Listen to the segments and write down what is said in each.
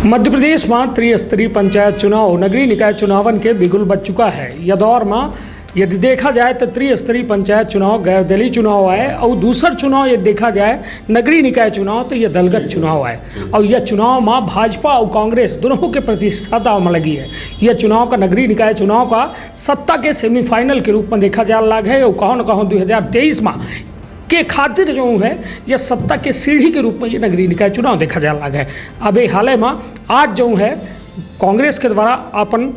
मध्य प्रदेश में त्रिस्तरीय पंचायत चुनाव नगरीय निकाय चुनावन के बिगुल बच चुका है। यह दौर में यदि देखा जाए तो त्रिस्तरीय पंचायत चुनाव गैर दलीय चुनाव है और दूसर चुनाव यदि देखा जाए नगरीय निकाय चुनाव तो यह दलगत चुनाव है। और यह चुनाव में भाजपा और कांग्रेस दोनों के प्रतिष्ठा दांव में लगी है। यह चुनाव का नगरीय निकाय चुनाव का सत्ता के सेमीफाइनल के रूप में देखा जा लगा है और कहो न कहो 2023 में के खातिर जो है यह सत्ता के सीढ़ी के रूप में ये नगरीय निकाय चुनाव देखा जा लगा है। अभी हाल में आज जो है कांग्रेस के द्वारा अपन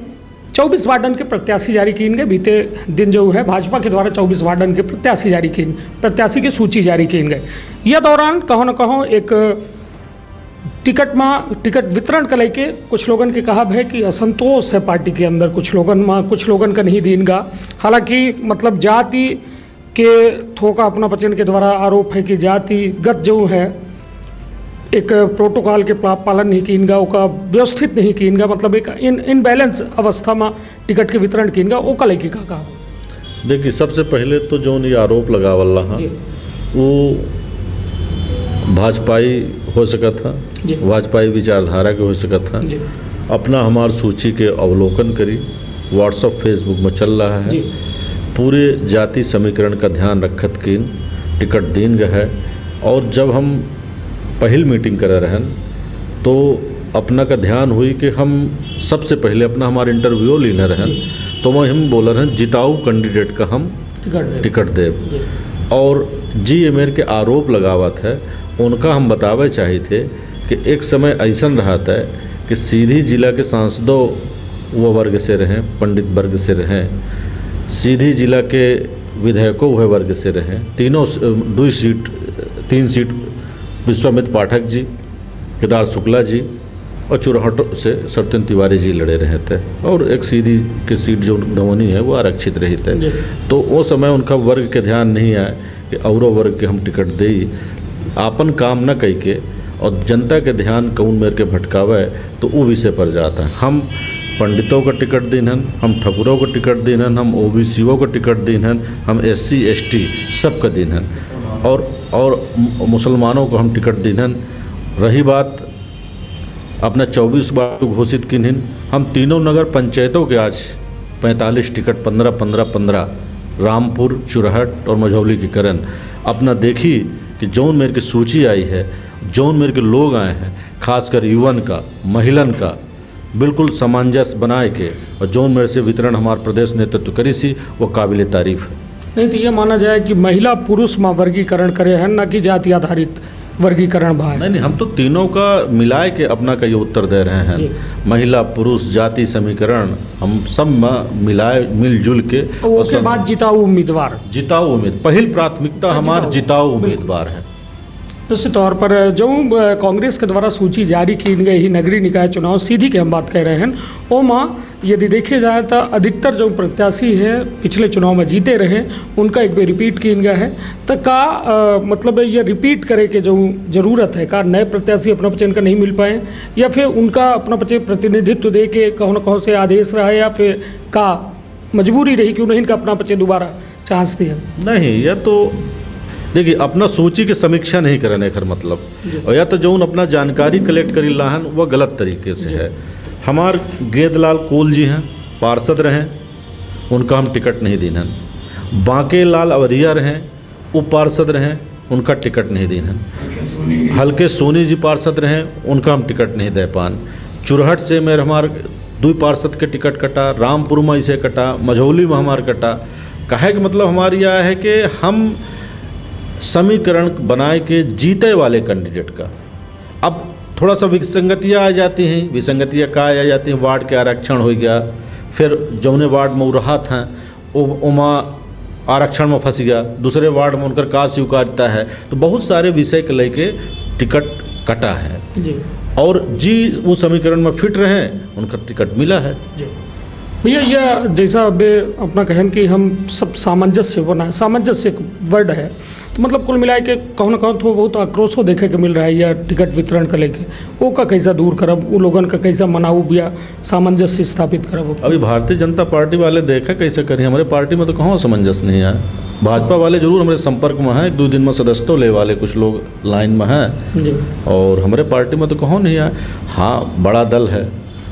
24 वार्डन के प्रत्याशी जारी किए गए। बीते दिन जो है भाजपा के द्वारा 24 वार्डन के प्रत्याशी की सूची जारी किए गए। यह दौरान कहो न कहो एक टिकट वितरण को लेके कुछ लोगों के कहा है कि असंतोष है पार्टी के अंदर। कुछ लोगों का नहीं दीनगा। हालांकि मतलब जाति के थोका अपना बचन के द्वारा आरोप है कि जातिगत जो है एक प्रोटोकॉल के पालन नहीं कीनगा, ओका व्यवस्थित नहीं कीनगा, मतलब एक इनबैलेंस अवस्था में टिकट के वितरण कीनगा ओका लेके का कहा। देखिए, सबसे पहले तो जो ये आरोप लगावल रहा वो भाजपाई हो सका था, भाजपाई विचारधारा के हो सका था। अपना हमार सूची के अवलोकन करी, व्हाट्सएप फेसबुक में चल रहा है। पूरे जाति समीकरण का ध्यान रखत किन टिकट दीन गया है। और जब हम पहल मीटिंग कर रहन तो अपना का ध्यान हुई कि हम सबसे पहले अपना हमारा इंटरव्यू लेना रहन तो वह हम बोल रहे हैं जिताऊ कैंडिडेट का हम टिकट दे। और जी एमेर के आरोप लगावत है उनका हम बतावे चाहिए थे कि एक समय ऐसा रहा था कि सीधी जिला के सांसदों वह वर्ग से रहें, पंडित वर्ग से रहें, सीधी जिला के विधायकों वह वर्ग से रहें, तीन सीट विश्वामित्र पाठक जी, केदार शुक्ला जी और चुरहट से सत्येंद्र तिवारी जी लड़े रहे थे। और एक सीधी की सीट जो धवनी है वो आरक्षित रही थे। तो वो समय उनका वर्ग के ध्यान नहीं आए कि औरों वर्ग के हम टिकट दे, आपन काम न कह के और जनता के ध्यान कौन मेर के भटकावे तो वो विषय पर जाता है। हम पंडितों का टिकट दीनहन, हम ठकुरों को टिकट दीनहन, हम ओबीसीओ को टिकट दीनहन, हम SC ST सब का दीनहन और मुसलमानों को हम टिकट दीनहन। रही बात अपना 24 वार्ड घोषित किन्हन, हम तीनों नगर पंचायतों के आज 45 टिकट 15-15-15 रामपुर, चुरहट और मझौली की करन अपना देखी कि जौन मेरे की सूची आई है, जौन मेरे के लोग आए हैं, खासकर युवन का, महिलन का बिल्कुल सामंजस्य बनाए के और जौन मेरे से वितरण हमारे प्रदेश नेतृत्व करी सी वो काबिल तारीफ है। नहीं तो ये माना जाए कि महिला पुरुष में वर्गीकरण करे हैं, न कि जाति आधारित वर्गीकरण भाई। नहीं, हम तो तीनों का मिलाए के अपना का ये उत्तर दे रहे हैं। महिला पुरुष जाति समीकरण हम सब में मिलाए मिलजुल के। उसके बाद जिताऊ उम्मीदवार पहल प्राथमिकता हमारे जिताऊ उम्मीदवार है। इसी तौर पर जो कांग्रेस के द्वारा सूची जारी की गई ही नगरीय निकाय चुनाव सीधी की हम बात कर रहे हैं वो माँ यदि देखे जाए तो अधिकतर जो प्रत्याशी है पिछले चुनाव में जीते रहे उनका एक बार रिपीट किया गया है। तो का मतलब ये रिपीट करे के जो ज़रूरत है का नए प्रत्याशी अपना पचन का नहीं मिल पाए या फिर उनका अपना प्रतिनिधित्व दे के कहो न कहो से आदेश रहा या फिर का मजबूरी रही कि उन्हें इनका अपना पचे दोबारा चांस दिया? नहीं, यह तो देखिए अपना सूची की समीक्षा नहीं करने का मतलब और या तो जो अपना जानकारी कलेक्ट करी लाहन वह गलत तरीके से है। हमार गेंदलाल कोल जी हैं, पार्षद रहें, उनका हम टिकट नहीं दीनन। बांके लाल अवधिया रहें, वो पार्षद रहें, उनका टिकट नहीं दीनन। हल्के सोनी जी पार्षद रहें, उनका हम टिकट नहीं दे पान। चुरहट से मेरे हमार 2 पार्षद के टिकट कटा, रामपुर में इसे कटा, मझौली में हमार कटा। कहे कि मतलब हमारी यह है कि हम समीकरण बनाए के जीते वाले कैंडिडेट का अब थोड़ा सा विसंगतियाँ आ जाती हैं। विसंगतियाँ का आ जाती हैं, वार्ड के आरक्षण हो गया, फिर जौने वार्ड में रहा था उमा आरक्षण में फंस गया, दूसरे वार्ड में उनका का स्वीकार्यता है, तो बहुत सारे विषय के लेके टिकट कटा है जी। और जी वो समीकरण में फिट रहे उनका टिकट मिला है जी। भैया यह जैसा अब अपना कहन कि हम सब सामंजस्य बना, सामंजस्य एक वर्ड है तो मतलब कुल मिला के कहूँ ना कहूँ तो बहुत आक्रोशो देखे के मिल रहा है या टिकट वितरण को लेके वो का कैसा दूर करब, वो लोगन का कैसा मनाऊ या सामंजस्य स्थापित करब। अभी भारतीय जनता पार्टी वाले देखा कैसे करें, हमारे पार्टी में तो कहाँ सामंजस्य नहीं है। भाजपा वाले जरूर हमारे संपर्क में हैं, 1-2 दिन में सदस्यता ले वाले कुछ लोग लाइन में हैं जी। और हमारे पार्टी में तो कहाँ नहीं है। हाँ, बड़ा दल है,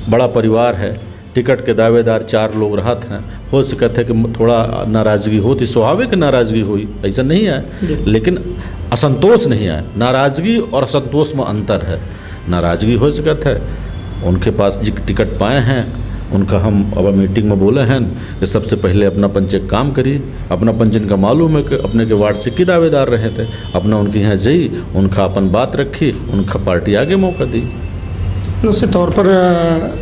बड़ा परिवार है, टिकट के दावेदार 4 लोग रहत हैं, हो सकता है कि थोड़ा नाराज़गी होती, स्वाभाविक नाराज़गी हुई, ऐसा नहीं है, लेकिन असंतोष नहीं है। नाराज़गी और असंतोष में अंतर है। नाराज़गी हो सकता है, उनके पास जो टिकट पाए हैं उनका हम अब मीटिंग में बोले हैं कि सबसे पहले अपना पंचक काम करिए, अपना पंचन का मालूम है कि अपने के वार्ड से की दावेदार रहे थे, अपना उनके यहाँ जाइए, उनका अपन बात रखी, उनका पार्टी आगे मौका दी। निश्चित तौर पर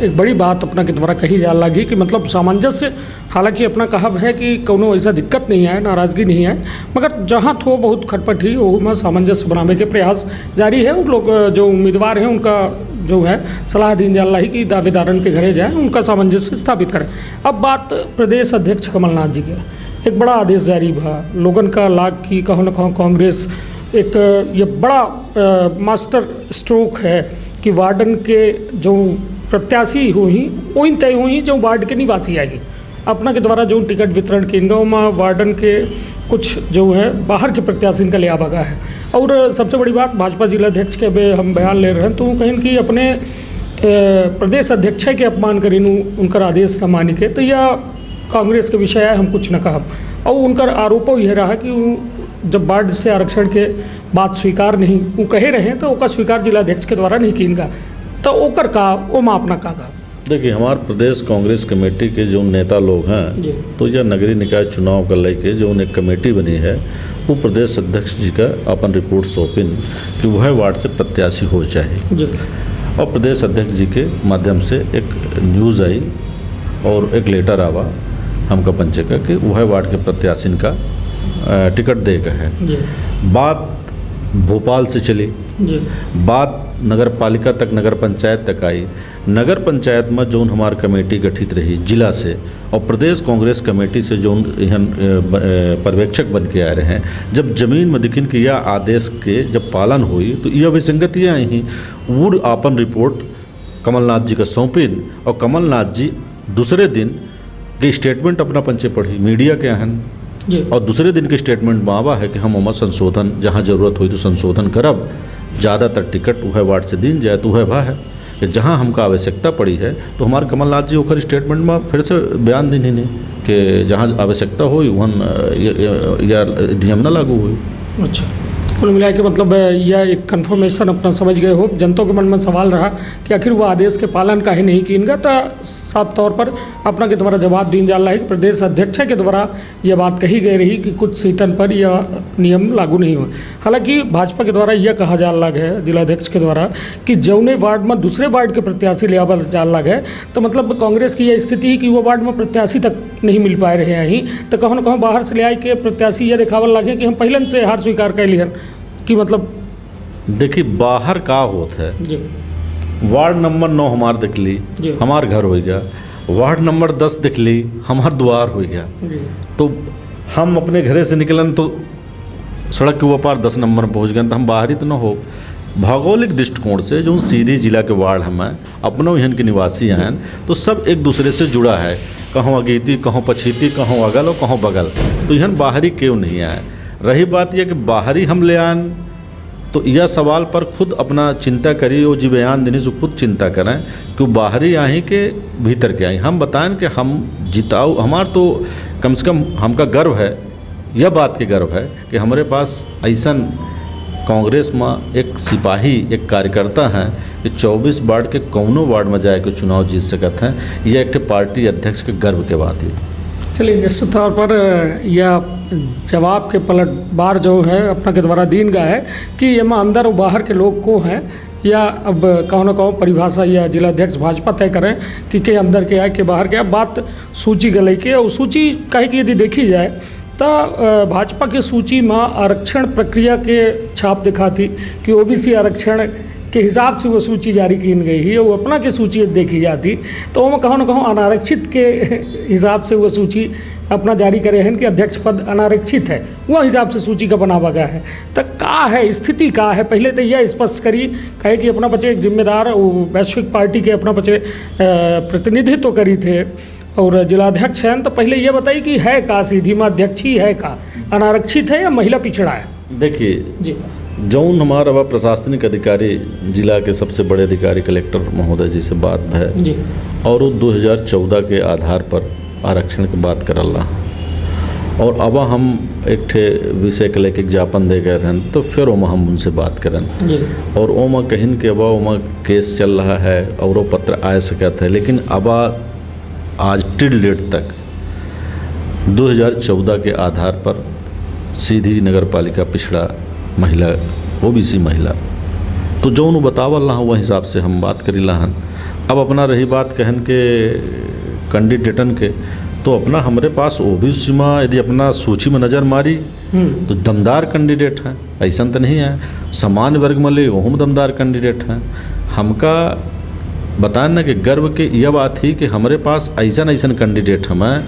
एक बड़ी बात अपना के द्वारा कही जा लगी कि मतलब सामंजस्य, हालांकि अपना कहब है कि कोनो ऐसा दिक्कत नहीं है, नाराज़गी नहीं है, मगर जहाँ थो बहुत खटपट ही वो में सामंजस्य बनाने के प्रयास जारी है। उन लोग जो उम्मीदवार हैं उनका जो है सलाह दी जा रही कि दावेदारन के घरे जाएँ, उनका सामंजस्य स्थापित करें। अब बात प्रदेश अध्यक्ष कमलनाथ जी के, एक बड़ा आदेश जारी हुआ लोगन का लाग की कहो न कहो कांग्रेस एक ये बड़ा मास्टर स्ट्रोक है कि वार्डन के जो प्रत्याशी हुई वही तय हुई जो वार्ड के निवासी आई, अपना के द्वारा जो टिकट वितरण के गाँव में वार्डन के कुछ जो है बाहर के प्रत्याशी का लिया बगा है। और सबसे बड़ी बात भाजपा जिलाध्यक्ष के हम बयान ले रहे हैं तो कहीं कि अपने प्रदेश अध्यक्ष के अपमान करी उनकर आदेश न मानी के, तो यह कांग्रेस के विषय है, हम कुछ न कहब। और उनका आरोप यह रहा कि जब वार्ड से आरक्षण के बात स्वीकार नहीं वो कहे रहे तो ओका स्वीकार जिलाध्यक्ष के द्वारा नहीं कीन गा, तो ओकर का वो माँ अपना का। देखिए, हमारे प्रदेश कांग्रेस कमेटी के जो नेता लोग हैं तो यह नगरीय निकाय चुनाव का लेके जो एक कमेटी बनी है वो प्रदेश अध्यक्ष जी का अपन रिपोर्ट सौंपिन कि वह वार्ड से प्रत्याशी हो चाहिए। और प्रदेश अध्यक्ष जी के माध्यम से एक न्यूज़ आई और एक लेटर आवा हमका पंचे का कि वह वार्ड के प्रत्याशी का टिकट देगा है। बात भोपाल से चली, बात नगर पालिका तक, नगर पंचायत तक आई। नगर पंचायत में जो हमारी कमेटी गठित रही जिला से और प्रदेश कांग्रेस कमेटी से जो पर्यवेक्षक बन के आ रहे हैं, जब जमीन में दिखिन कि यह आदेश के जब पालन हुई तो यह विसंगतियाँ आई, वो आपन रिपोर्ट कमलनाथ जी का सौंपिन और कमलनाथ जी दूसरे दिन के स्टेटमेंट अपना पंचे पढ़ी मीडिया के आहन और दूसरे दिन के स्टेटमेंट में आवा है कि हम उमर संशोधन जहाँ जरूरत हुई तो संशोधन करब, ज़्यादातर टिकट वह वार्ड से दिन जाए तो वह भा है कि जहाँ हमका आवश्यकता पड़ी है तो हमारे कमलनाथ जी ओकर स्टेटमेंट में फिर से बयान दी नहीं कि जहाँ आवश्यकता हुई वहाँ या नियम न लागू हुई। अच्छा, कुल मिला के मतलब यह एक कन्फर्मेशन अपना समझ गए हो। जनता के मन में सवाल रहा कि आखिर वो आदेश के पालन काहे नहीं कीनगा, तो साफ तौर पर अपना के द्वारा जवाब दीन जा रहा है कि प्रदेश अध्यक्ष के द्वारा यह बात कही गई रही कि कुछ सीटन पर यह नियम लागू नहीं हुआ। हालांकि भाजपा के द्वारा यह कहा जा रहा है जिलाध्यक्ष के द्वारा कि जौने वार्ड में दूसरे वार्ड के प्रत्याशी ले जा रहा है, तो मतलब कांग्रेस की यह स्थिति है कि वो वार्ड में प्रत्याशी तक नहीं मिल पाए रहे हैं, तो कहीं न कहीं बाहर से ले आए के प्रत्याशी यह दिखावल लगे कि हम पहले से हार स्वीकार कर लिहन कि मतलब। देखिए, बाहर का होता है जी। वार्ड नंबर 9 हमार दिख ली, हमार घर हो गया, वार्ड नंबर 10 दिख ली, हमार द्वार हो गया, तो हम अपने घरे से निकलन तो सड़क के ऊपर 10 नंबर में पहुँच गए, तो हम बाहरी तो न हो। भौगोलिक दृष्टिकोण से जो सीधी जिला के वार्ड हमें अपनों यहाँ के निवासी हैं तो सब एक दूसरे से जुड़ा है, कहों अगेती, कहों पछीती, कहों अगल और कहों बगल, तो यहाँ बाहरी क्यों नहीं आए। रही बात यह कि बाहरी हम ले आन तो यह सवाल पर खुद अपना चिंता करिए और जी बयान देने से खुद चिंता करें कि बाहरी आई के भीतर के आई। हम बताएं कि हम जिताओ, हमार तो कम से कम हमका गर्व है, यह बात के गर्व है कि हमारे पास ऐसा कांग्रेस में एक सिपाही, एक कार्यकर्ता हैं कि 24 वार्ड के कौनों वार्ड में जाए के चुनाव जीत सकते हैं। यह एक पार्टी अध्यक्ष के गर्व के बात है। चलिए, निश्चित तौर पर यह जवाब के पलटवार जो है अपना के द्वारा दीन गया है कि ये में अंदर और बाहर के लोग को हैं या अब कहो न कहो परिभाषा या जिलाध्यक्ष भाजपा तय करें कि अंदर के आए के बाहर के। अब बात सूची गले के, और सूची कहे कि यदि देखी जाए तो भाजपा के सूची में आरक्षण प्रक्रिया के छाप दिखाती कि ओबीसी आरक्षण के हिसाब से वो सूची जारी की गई है, वो अपना की सूची देखी जाती तो वो कहूँ न कहूँ अनारक्षित के हिसाब से वो सूची अपना जारी करे हैं कि अध्यक्ष पद अनारक्षित है, वो हिसाब से सूची का बनावा गया है। तो का है स्थिति का है, पहले तो यह स्पष्ट करी कहे कि अपना बचे एक जिम्मेदार वैश्विक पार्टी के अपना बचे प्रतिनिधित्व करी थे और जिलाध्यक्ष हैं, तो पहले ये बताइए कि है का सीधी में अध्यक्ष ही है का, अनारक्षित है या महिला पिछड़ा है? देखिए जी, जौन हमारा वह प्रशासनिक अधिकारी जिला के सबसे बड़े अधिकारी कलेक्टर महोदय जी से बात है जी, और वो 2014 के आधार पर आरक्षण की बात करला और अब हम एक ठे विषय के लेके ज्ञापन दे गए रहन तो फिर ओमा हम उनसे बात करन जी, और ओमा कहिन के अब ओमा केस चल रहा है और वो पत्र आ सकता है, लेकिन अब आज टिल डेट तक 2014 के आधार पर सीधी नगर पालिका पिछड़ा महिला ओबीसी महिला तो जो उन्होंने बतावल रहा वह हिसाब से हम बात करी हन। अब अपना रही बात कहन के कैंडिडेटन के तो अपना हमारे पास ओबीसी में यदि अपना सूची में नज़र मारी तो दमदार कैंडिडेट हैं, ऐसा तो नहीं है। सामान्य वर्ग में ले वह दमदार कैंडिडेट हैं। हमका बताएं ना कि गर्व के यह बात थी कि हमारे पास ऐसा कैंडिडेट हमें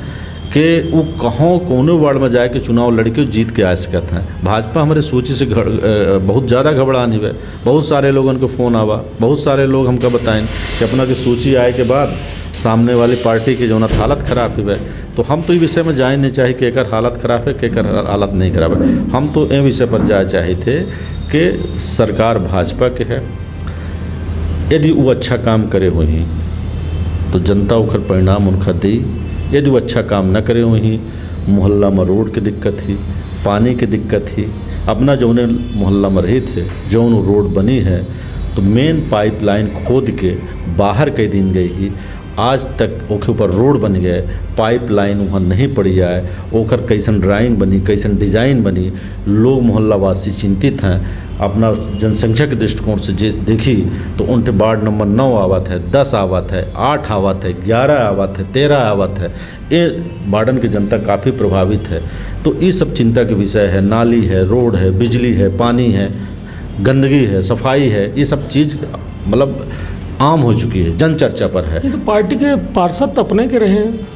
कि वो कहाँ कोने वार्ड में जाके चुनाव लड़के जीत के आ सकते हैं। भाजपा हमारे सूची से बहुत ज़्यादा घबरान हुए, बहुत सारे लोगों को फ़ोन आवा, बहुत सारे लोग हमका बताएं कि अपना की सूची आए के बाद सामने वाली पार्टी की जो हालत ख़राब हुए, तो हम तो इस विषय में जाए नहीं चाहे कि एक हालत ख़राब है कि एक हालत नहीं ख़राब है। हम तो ये विषय पर जाए चाहे थे कि सरकार भाजपा के है, यदि वो अच्छा काम करे हुई तो जनता उखर परिणाम उनका दी। यदि वो अच्छा काम न करे हुई, मोहल्ला में रोड की दिक्कत थी, पानी की दिक्कत थी, अपना जो मोहल्ला में रहे थे जो रोड बनी है तो मेन पाइपलाइन खोद के बाहर कई दिन गई ही, आज तक ओके ऊपर रोड बन गए, पाइपलाइन वहाँ नहीं पड़ी जाए, ओकर कैसन ड्राइंग बनी, कैसन डिज़ाइन बनी, लोग मोहल्लावासी चिंतित हैं। अपना जनसंख्या के दृष्टिकोण से देखी तो उनके वार्ड नंबर 9 आवत है, 10 आवत है, 8 आवत है, 11 आवत है, 13 आवत है, ये वार्डन की जनता काफ़ी प्रभावित है। तो ये सब चिंता के विषय है। नाली है, रोड है, बिजली है, पानी है, गंदगी है, सफाई है, ये सब चीज़ मतलब आम हो चुकी है, जन चर्चा पर है। ये तो पार्टी के पार्षद अपने के रहे हैं,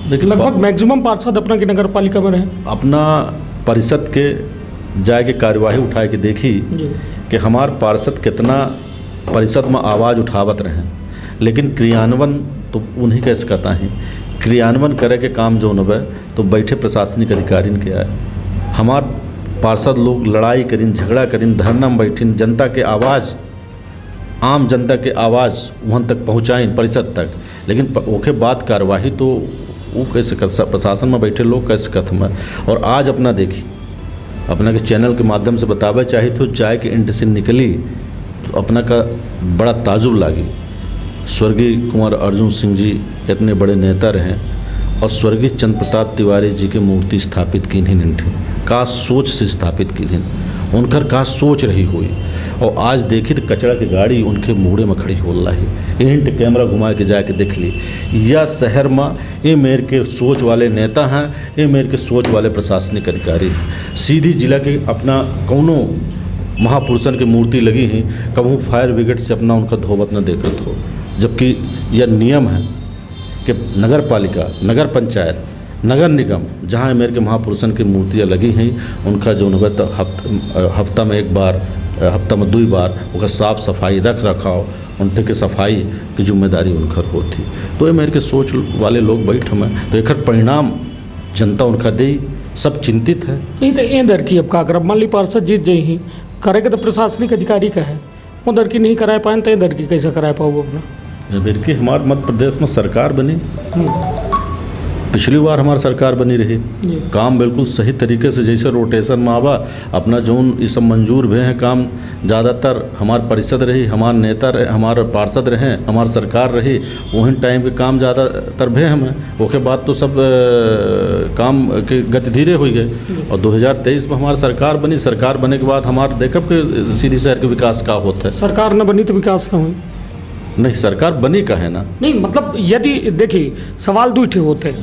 लेकिन लगभग मैक्सिमम पार्षद अपना की नगर पालिका में रहे। अपना परिषद के जाके कार्यवाही उठाए के देखी कि हमार पार्षद कितना परिषद में आवाज़ उठावत रहे, लेकिन क्रियान्वयन तो उन्हीं का सकता है। क्रियान्वयन करे के काम जो नवे तो बैठे प्रशासनिक अधिकारी के आए। हमार पार्षद लोग लड़ाई करीन, झगड़ा करीन, धरना में बैठीन, जनता के आवाज़, आम जनता के आवाज़ वहाँ तक पहुँचाइन परिषद तक, लेकिन ओके बाद कार्यवाही तो वो कैसे कर, प्रशासन में बैठे लोग कैसे खत्म है। और आज अपना देखी, अपना के चैनल के माध्यम से बतावे चाहे तो चाय के इंट से निकली तो अपना का बड़ा ताजुब लागी। स्वर्गीय कुंवर अर्जुन सिंह जी इतने बड़े नेता रहे और स्वर्गीय चंद्र प्रताप तिवारी जी की मूर्ति स्थापित की नहीं थी, का सोच से स्थापित की थी, उनकर का सोच रही हुई। और आज देखी तो कचरा की गाड़ी उनके मुड़े में खड़ी हो रही, इंट कैमरा घुमा के जाके देख ली। यह शहर में ये मेरे के सोच वाले नेता हैं, ये मेरे के सोच वाले प्रशासनिक अधिकारी हैं। सीधी जिला के अपना कौनों महापुरुषन की मूर्ति लगी ही, कबहू फायर ब्रिगेड से अपना उनका धोवत न देखत हो, जबकि यह नियम है कि नगर पालिका, नगर पंचायत, नगर निगम जहाँ मेरे के महापुरुषन की मूर्तियाँ लगी हैं, उनका जो नवे तो हफ्ता में एक बार, हफ्ता में 2 बार उनका साफ सफाई रख रखाव, उनके के सफाई की जिम्मेदारी उनकर होती। तो ये मेरे के सोच वाले लोग बैठ में तो एक परिणाम जनता उनका दे, सब चिंतित है। नहीं तो ये दर की अब का अगर मान ली पार्षद जीत जाई ही, करेगा तो प्रशासनिक अधिकारी का है, वो दर की नहीं कराए पाए तो ये दर की कैसे कराए पाओ अपना? देखिए हमारे मध्य प्रदेश में सरकार बनी, पिछली बार हमारी सरकार बनी रही, काम बिल्कुल सही तरीके से जैसे रोटेशन में आवा अपना जोन ये सब मंजूर भी हैं काम, ज़्यादातर हमारे परिषद रही, हमारे नेता रहे, हमारे पार्षद रहे, हमारी सरकार रही, वही टाइम के काम ज़्यादातर भी हमें। उसके बाद तो सब काम के गति धीरे हो गए और 2023 में हमारी सरकार बनी। सरकार बने के बाद हमारे देखब के सीधी शहर के विकास का होता है। सरकार न बनी तो विकास न हुई नहीं, सरकार बनी का है ना। नहीं मतलब यदि देखिए सवाल 2 ठे होते,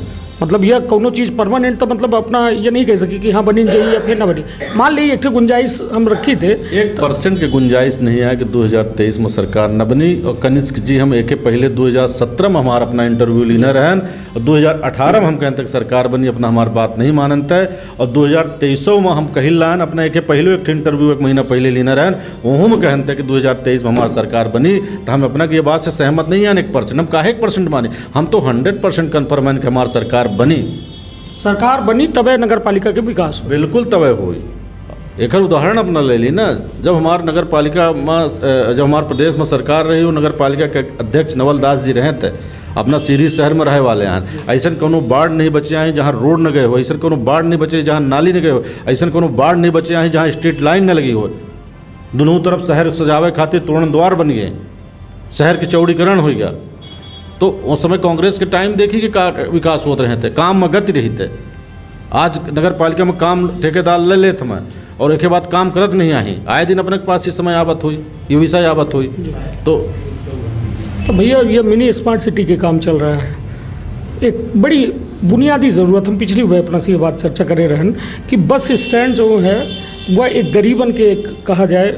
मतलब यह कोनो चीज़ परमानेंट तो मतलब अपना ये नहीं कह सकी कि हाँ बनी चाहिए या फिर ना बनी। मान ली एक गुंजाइश हम रखी थे 1% की गुंजाइश नहीं है कि 2023 में सरकार न बनी। और कनिष्क जी हम एक पहले 2017 में हमारा अपना इंटरव्यू लेना रहन और 2018 में हम कहते तक सरकार बनी अपना हमारी बात नहीं मानता है। और 2023 में हम कही लान अपना एक पहले एक इंटरव्यू 1 महीना पहले लेना रहन वहाँ में कहते कि 2023 में हमारी सरकार बनी। तो हम अपना की ये बात से सहमत नहीं है 1%। हम काहे 1% माने, हम तो 100% कन्फर्म है कि हमारी सरकार बनी तबे नगर पालिका के विकास हो। बिल्कुल तबे हुई। एक उदाहरण अपना ले ली ना, जब हमारे नगर पालिका में जब हमारे प्रदेश में सरकार रही वो नगर पालिका के अध्यक्ष नवल दास जी रहे थे अपना सीरी शहर में रहे वाले हैं। ऐसा कोनो बाढ़ नहीं बचे हैं जहाँ रोड न गए हो, ऐसा कोनो बाढ़ नहीं बचे जहाँ नाली न गए हो, ऐसा कोनो बाढ़ नहीं बचे हैं जहाँ स्ट्रीट लाइन न लगी हो। दोनों तरफ शहर सजावे खातिर तोरण द्वार बन गए, शहर के चौड़ीकरण हो गया। तो उस समय कांग्रेस के टाइम देखी कि विकास होते रहे थे, काम में गति रही थे। आज नगर पालिका में काम ठेकेदार ले लेते मैं और एक बात काम करत नहीं आई, आए दिन अपने पास इस समय आवत हुई, ये विषय आवत हुई। तो भैया ये मिनी स्मार्ट सिटी के काम चल रहा है। एक बड़ी बुनियादी ज़रूरत, हम पिछली वेबना से ये बात चर्चा करे रहन कि बस स्टैंड जो है वह एक गरीबन के एक कहा जाए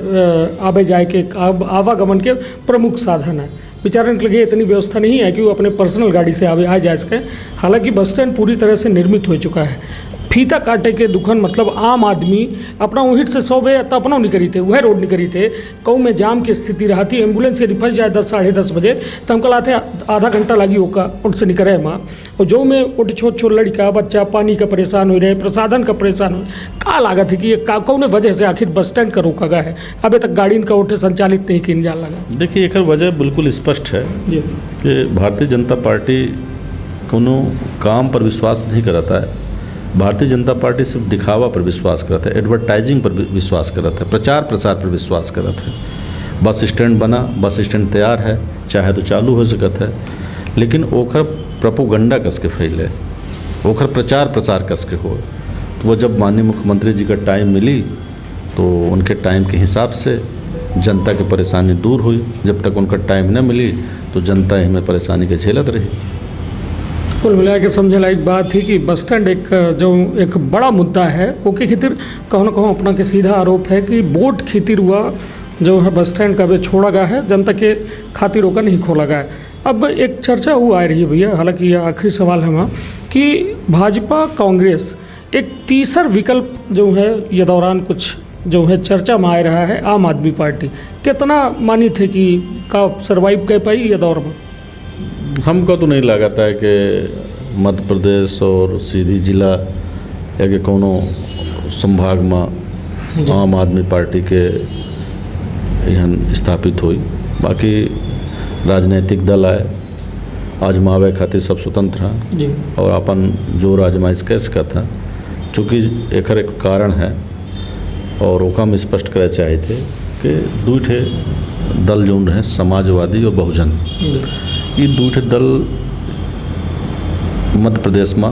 आवे जाए के आवागमन के प्रमुख साधन है। बेचारन के लगे इतनी व्यवस्था नहीं है कि वो अपने पर्सनल गाड़ी से आ जा सकें। हालांकि बस स्टैंड पूरी तरह से निर्मित हो चुका है। फीता काटे के दुखन मतलब आम आदमी अपना वहीट से 100 बजे अपना नहीं करी थे, वह रोड नहीं करी थे। कहूँ में जाम की स्थिति रहा थी, एम्बुलेंस यदि फंस जाए 10 साढ़े 10 बजे तो हम कलाते आधा घंटा लगी होगा उनसे निकले माँ। और जो में उठ छोट लड़का बच्चा पानी का परेशान हो रहे, प्रसाधन का परेशान हो, का लागत है कि ये कौन वजह से आखिर बस स्टैंड का रोका गया है, अभी तक गाड़ी का उठे संचालित नहीं किन जा लगा। देखिए एक वजह बिल्कुल स्पष्ट है कि भारतीय जनता पार्टी कोनो काम पर विश्वास नहीं कराता है। भारतीय जनता पार्टी सिर्फ दिखावा पर विश्वास करता है, एडवर्टाइजिंग पर विश्वास करता है, प्रचार प्रसार पर विश्वास करता है। बस स्टैंड बना, बस स्टैंड तैयार है, चाहे तो चालू हो सकता है, लेकिन ओखर प्रोपोगंडा कस के फैले, ओखर प्रचार प्रसार कस के हो। तो वो जब माननीय मुख्यमंत्री जी का टाइम मिली तो उनके टाइम के हिसाब से जनता की परेशानी दूर हुई। जब तक उनका टाइम न मिली तो जनता ही में परेशानी के झेलत रही। कुल मिला के समझे लायक बात थी कि बस स्टैंड एक बड़ा मुद्दा है। ओके खातिर कहो न कहो अपना के सीधा आरोप है कि बोट खातिर हुआ जो है बस स्टैंड का भी छोड़ा गया है, जनता के खातिर होकर नहीं खोला गया है। अब एक चर्चा हुआ आ रही है भैया, हालांकि ये आखिरी सवाल है वहाँ कि भाजपा कांग्रेस एक तीसरा विकल्प जो है ये दौरान कुछ जो है चर्चा में आ रहा है, आम आदमी पार्टी कितना मानी थे कि का सर्वाइव कर पाई ये दौर में? हमको तो नहीं लगता है कि मध्य प्रदेश और सीधी जिला या कि कोनो संभाग में आम आदमी पार्टी के यहाँ स्थापित हुई। बाकी राजनीतिक दल आए आजमावे खातिर सब स्वतंत्र हैं और अपन जोर आजमाइश कैसे का था, चूँकि एक कारण है और ओका में स्पष्ट करे चाहे थे कि दू ठे दल जो रहे समाजवादी और बहुजन, ये दू ठे दल मध्य प्रदेश में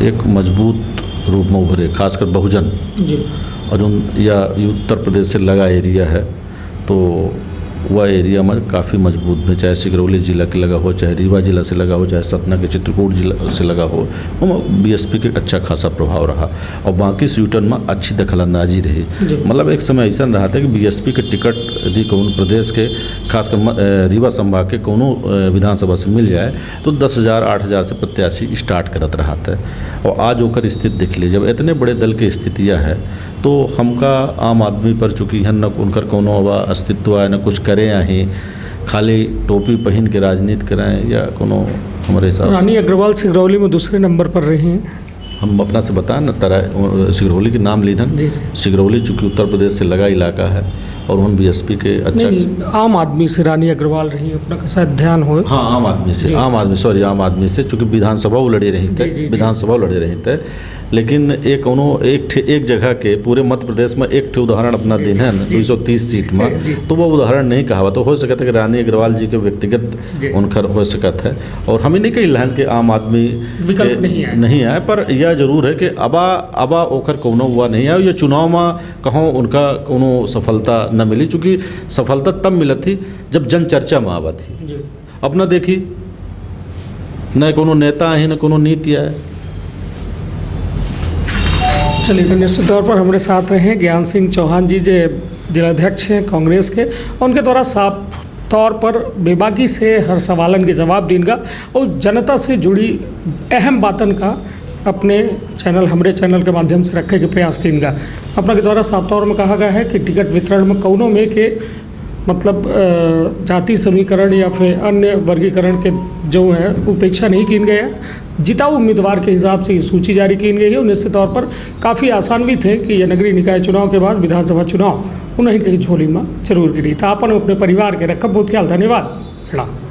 एक मजबूत रूप में उभरे, खासकर बहुजन और जो या उत्तर प्रदेश से लगा एरिया है तो वह एरिया में काफ़ी मजबूत है, चाहे सिगरौली जिला के लगा हो, चाहे रीवा जिला से लगा हो, चाहे सतना के चित्रकूट जिला से लगा हो, वहाँ बीएसपी के अच्छा खासा प्रभाव रहा और बाकी सीटन में अच्छी दखलंदाजी रही। मतलब एक समय ऐसा रहा था कि बीएसपी के टिकट यदि कौन प्रदेश के खासकर रीवा संभाग के कोनो विधानसभा से मिल जाए तो 10,000 8,000 से प्रत्याशी स्टार्ट करत रहा था। और आज होकर स्थिति देख ली, जब इतने बड़े दल की स्थितियाँ है तो हमका आम आदमी पर चूँकि न उनकर कोनो अस्तित्व है, न कुछ करें ही खाली टोपी पहन के राजनीति करें या कोनो हमारे हिसाब रानी अग्रवाल सिगरौली में दूसरे नंबर पर रहे हैं। हम अपना से बताएं न तरह सिगरौली के नाम लीधन, सिगरौली चूँकि उत्तर प्रदेश से लगा इलाका है और उन बीएसपी के अच्छा आम आदमी से रानी अग्रवाल रही, अपना का शायद ध्यान हो। हाँ आम आदमी से चूँकि विधानसभा वो लड़े रही थे, विधानसभा लड़े रही थे। लेकिन एक जगह के पूरे मध्य प्रदेश में एक उदाहरण अपना दिन है न 230 सीट में, तो वो उदाहरण नहीं कहा तो हो सकता है कि रानी अग्रवाल जी के व्यक्तिगत उनकर हो सकता है। और हमें नहीं कही लहन के आम आदमी नहीं आए, पर यह जरूर है कि अबा ओखर कोनो हुआ नहीं है। ये चुनाव में कहों उनका कोनो सफलता न मिली, चूँकि सफलता तब मिलत थी जब जन चर्चा में आवा थी। अपना देखी न कोनो नेता है न कोनो नीति है। चलिए, तो निश्चित तौर पर हमारे साथ रहे ज्ञान सिंह चौहान जी, जो जिलाध्यक्ष हैं कांग्रेस के, उनके द्वारा साफ तौर पर बेबाकी से हर सवालन के जवाब देगा और जनता से जुड़ी अहम बातन का अपने चैनल, हमारे चैनल के माध्यम से रखे के प्रयास करेंगे। अपना के द्वारा साफ तौर में कहा गया है कि टिकट वितरण में कौनों में के मतलब जाति समीकरण या फिर अन्य वर्गीकरण के जो है उपेक्षा नहीं की गई है। जिताऊ उम्मीदवार के हिसाब से ये सूची जारी की गई है और निश्चित तौर पर काफ़ी आसान भी थे कि यह नगरीय निकाय चुनाव के बाद विधानसभा चुनाव उन्हीं की झोली में जरूर गिरी था। अपन अपने परिवार के रखब बहुत ख्याल। धन्यवाद। प्रणाम।